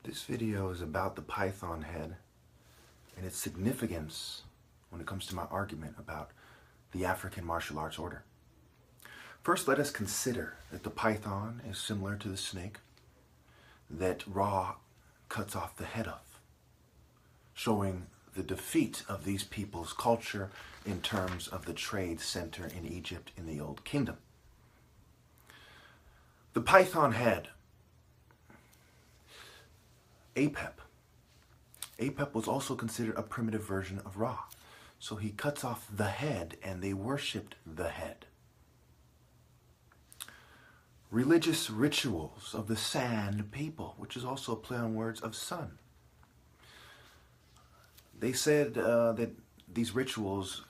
This video is about the python head and its significance when it comes to my argument about the African martial arts order. First, let us consider that the python is similar to the snake that Ra cuts off the head of, showing the defeat of these people's culture in terms of the trade center in Egypt in the Old Kingdom. The python head, Apep was also considered a primitive version of Ra. So he cuts off the head and they worshipped the head. Religious rituals of the Sand people, which is also a play on words of sun. They said that these rituals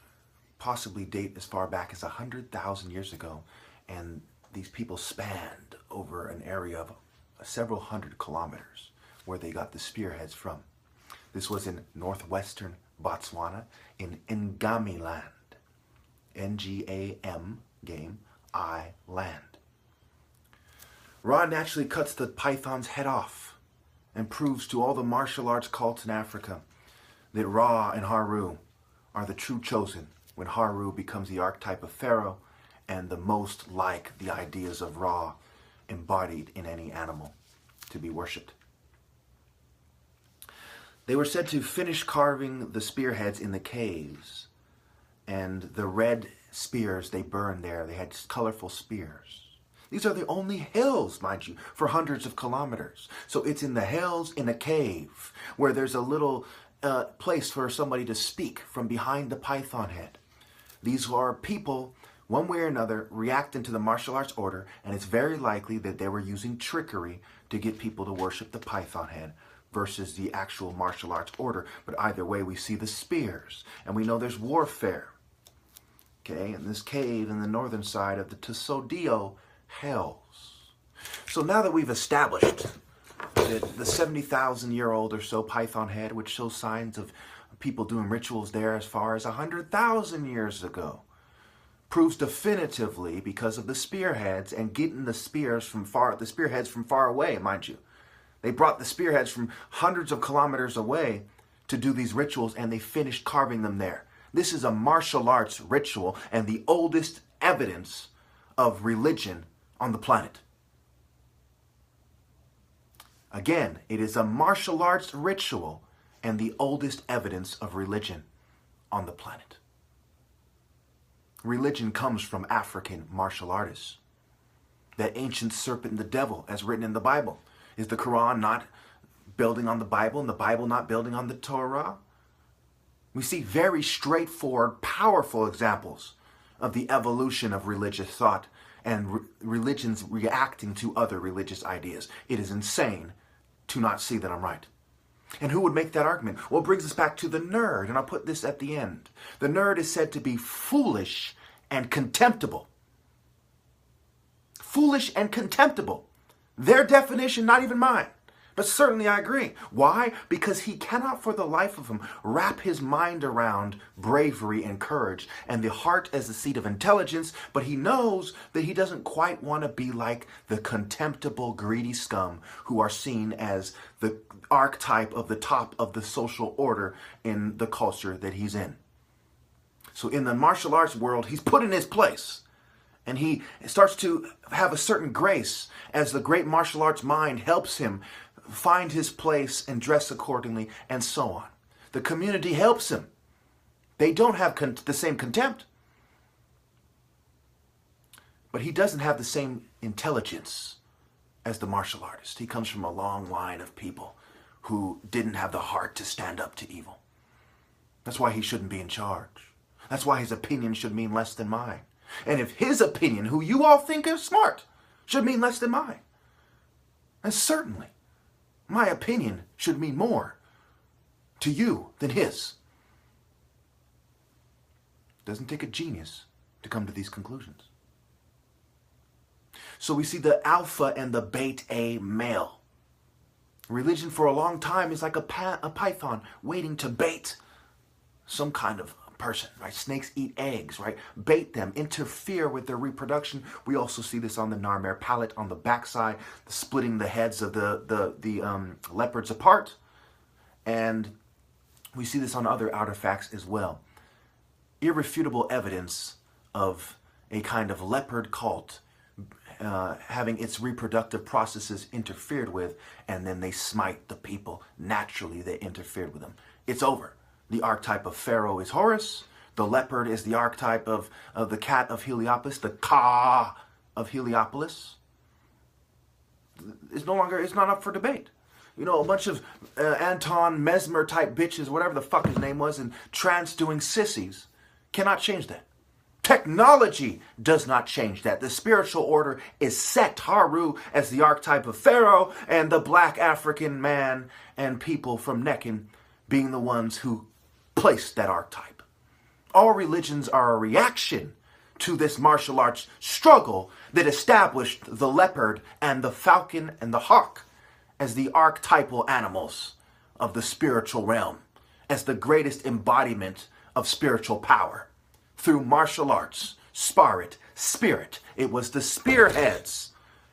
possibly date as far back as 100,000 years ago, and these people spanned over an area of several hundred kilometers where they got the spearheads from. This was in northwestern Botswana, in Ngami land. N-G-A-M, game, I, land. Ra naturally cuts the python's head off and proves to all the martial arts cults in Africa that Ra and Haru are the true chosen when Haru becomes the archetype of Pharaoh and the most like the ideas of Ra embodied in any animal to be worshipped. They were said to finish carving the spearheads in the caves, and the red spears they burned there, they had colorful spears. These are the only hills, mind you, for hundreds of kilometers. So it's in the hills in a cave where there's a little place for somebody to speak from behind the python head. These are people, one way or another, reacting to the martial arts order, and it's very likely that they were using trickery to get people to worship the python head versus the actual martial arts order. But either way, we see the spears, and we know there's warfare. Okay, in this cave in the northern side of the Tusodio Hells. So now that we've established that the 70,000-year-old or so python head, which shows signs of people doing rituals there as far as 100,000 years ago, proves definitively because of the spearheads and getting the spearheads from far away, mind you. They brought the spearheads from hundreds of kilometers away to do these rituals, and they finished carving them there. This is a martial arts ritual and the oldest evidence of religion on the planet. Again, it is a martial arts ritual and the oldest evidence of religion on the planet. Religion comes from African martial artists. That ancient serpent, the devil, as written in the Bible. Is the Quran not building on the Bible and the Bible not building on the Torah? We see very straightforward, powerful examples of the evolution of religious thought and religions reacting to other religious ideas. It is insane to not see that I'm right. And who would make that argument? Well, it brings us back to the nerd, and I'll put this at the end. The nerd is said to be foolish and contemptible. Foolish and contemptible. Their definition, not even mine. But certainly I agree. Why? Because he cannot for the life of him wrap his mind around bravery and courage and the heart as the seat of intelligence, but he knows that he doesn't quite want to be like the contemptible, greedy scum who are seen as the archetype of the top of the social order in the culture that he's in. So in the martial arts world, he's put in his place. And he starts to have a certain grace as the great martial arts mind helps him find his place and dress accordingly and so on. The community helps him. They don't have the same contempt. But he doesn't have the same intelligence as the martial artist. He comes from a long line of people who didn't have the heart to stand up to evil. That's why he shouldn't be in charge. That's why his opinion should mean less than mine. And if his opinion, who you all think is smart, should mean less than mine, then certainly my opinion should mean more to you than his. It doesn't take a genius to come to these conclusions. So we see the alpha and the beta male. Religion for a long time is like a python waiting to bait some kind of person, right? Snakes eat eggs, right? Bait them, interfere with their reproduction. We also see this on the Narmer palate on the backside, splitting the heads of the leopards apart. And we see this on other artifacts as well. Irrefutable evidence of a kind of leopard cult having its reproductive processes interfered with, and then they smite the people. Naturally, they interfered with them. It's over. The archetype of Pharaoh is Horus. The leopard is the archetype of the cat of Heliopolis, the Ka of Heliopolis. It's not up for debate. You know, a bunch of Anton Mesmer type bitches, whatever the fuck his name was, and trance doing sissies cannot change that. Technology does not change that. The spiritual order is set, Haru, as the archetype of Pharaoh, and the black African man and people from Nekhen being the ones who placed that archetype. All religions are a reaction to this martial arts struggle that established the leopard and the falcon and the hawk as the archetypal animals of the spiritual realm, as the greatest embodiment of spiritual power. Through martial arts, spirit. It was the spearheads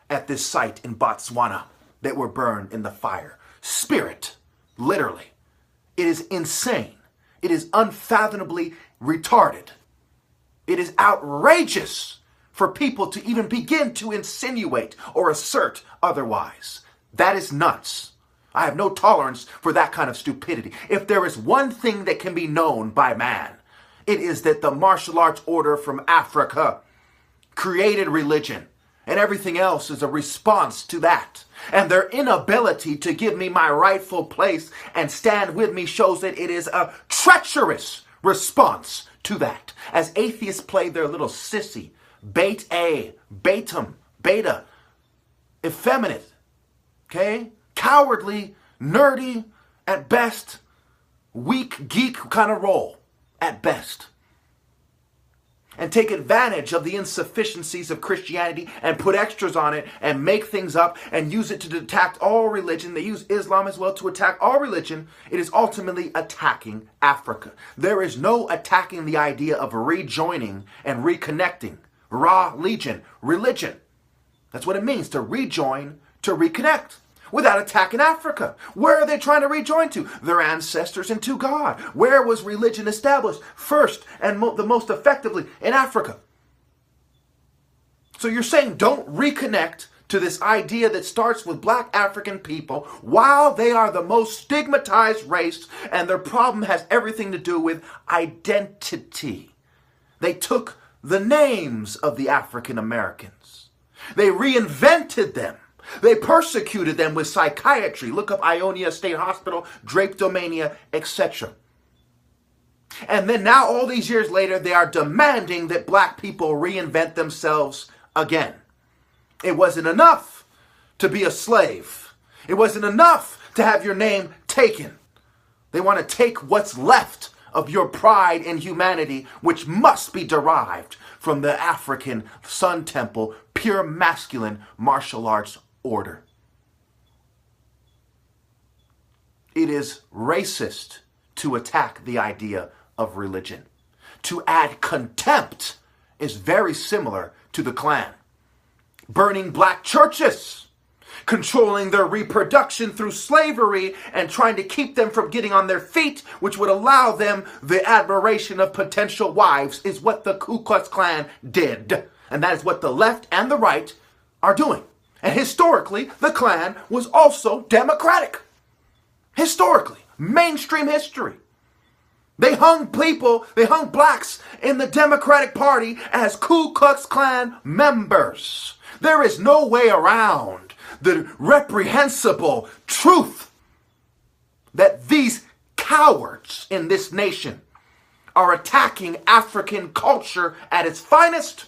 at this site in Botswana that were burned in the fire. Spirit, literally. It is insane. It is unfathomably retarded. It is outrageous for people to even begin to insinuate or assert otherwise. That is nuts. I have no tolerance for that kind of stupidity. If there is one thing that can be known by man, it is that the martial arts order from Africa created religion, and everything else is a response to that. And their inability to give me my rightful place and stand with me shows that it is a treacherous response to that. As atheists play their little sissy, beta, effeminate, okay, cowardly, nerdy, at best, weak geek kind of role. At best, and take advantage of the insufficiencies of Christianity and put extras on it and make things up and use it to attack all religion. They use Islam as well to attack all religion. It is ultimately attacking Africa. There is no attacking the idea of rejoining and reconnecting. Ra, legion, religion. That's what it means to rejoin, to reconnect. Without attacking Africa. Where are they trying to rejoin to? Their ancestors and to God. Where was religion established? First and the most effectively in Africa. So you're saying don't reconnect to this idea that starts with black African people while they are the most stigmatized race, and their problem has everything to do with identity. They took the names of the African Americans. They reinvented them. They persecuted them with psychiatry. Look up Ionia State Hospital, drapetomania, etc. And then now, all these years later, they are demanding that black people reinvent themselves again. It wasn't enough to be a slave. It wasn't enough to have your name taken. They want to take what's left of your pride in humanity, which must be derived from the African Sun Temple, pure masculine martial arts order. It is racist to attack the idea of religion. To add contempt is very similar to the Klan. Burning black churches, controlling their reproduction through slavery, and trying to keep them from getting on their feet, which would allow them the admiration of potential wives, is what the Ku Klux Klan did. And that is what the left and the right are doing. And historically, the Klan was also democratic. Historically, mainstream history. They hung blacks in the Democratic Party as Ku Klux Klan members. There is no way around the reprehensible truth that these cowards in this nation are attacking African culture at its finest,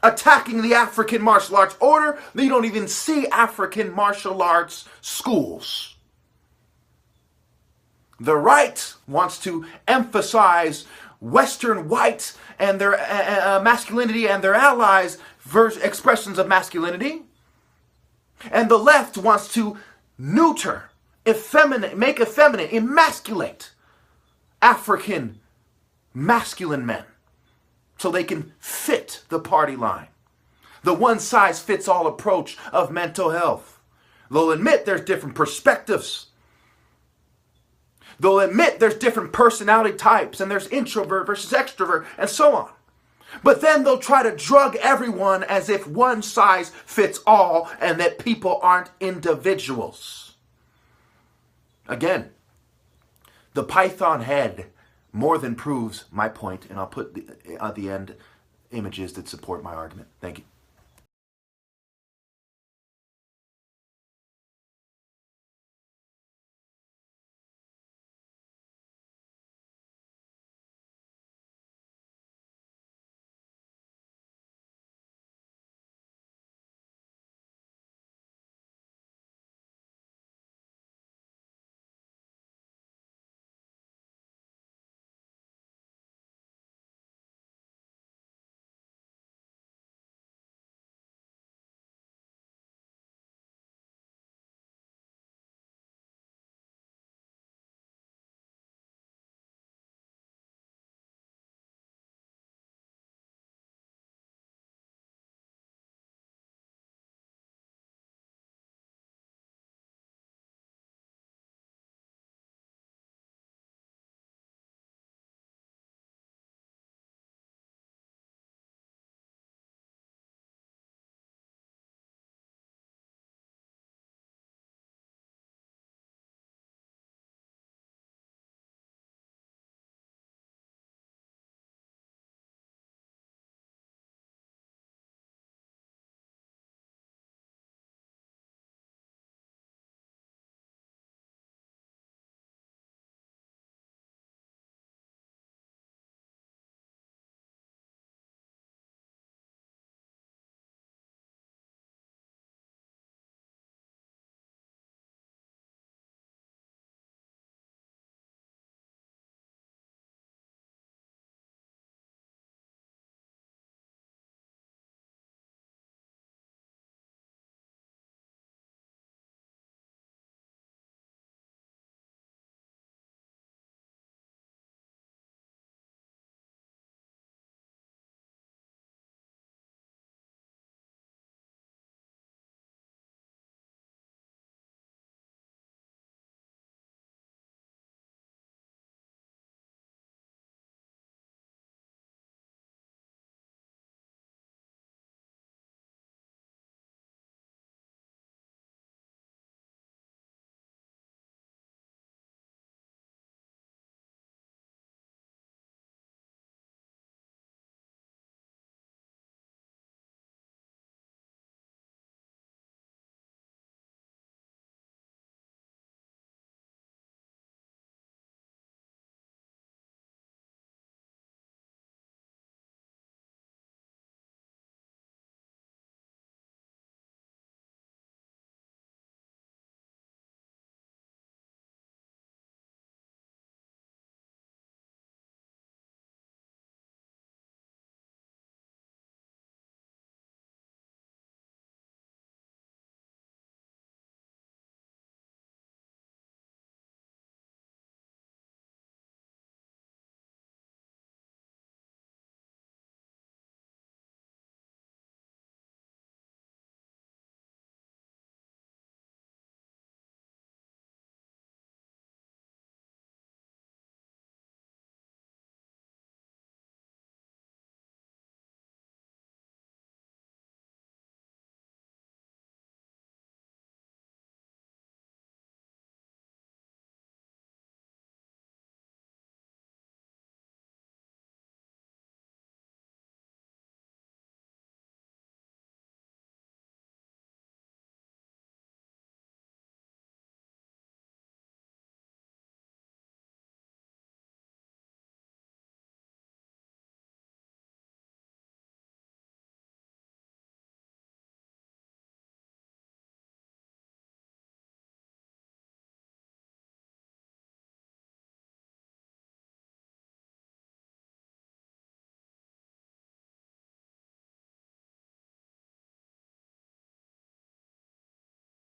attacking the African martial arts order. They don't even see African martial arts schools. The right wants to emphasize Western white and their masculinity and their allies' expressions of masculinity. And the left wants to neuter, effeminate, make effeminate, emasculate African masculine men so they can fit the party line. The one-size-fits-all approach of mental health. They'll admit there's different perspectives. They'll admit there's different personality types and there's introvert versus extrovert and so on. But then they'll try to drug everyone as if one size fits all and that people aren't individuals. Again, the python head more than proves my point, and I'll put at the end images that support my argument. Thank you.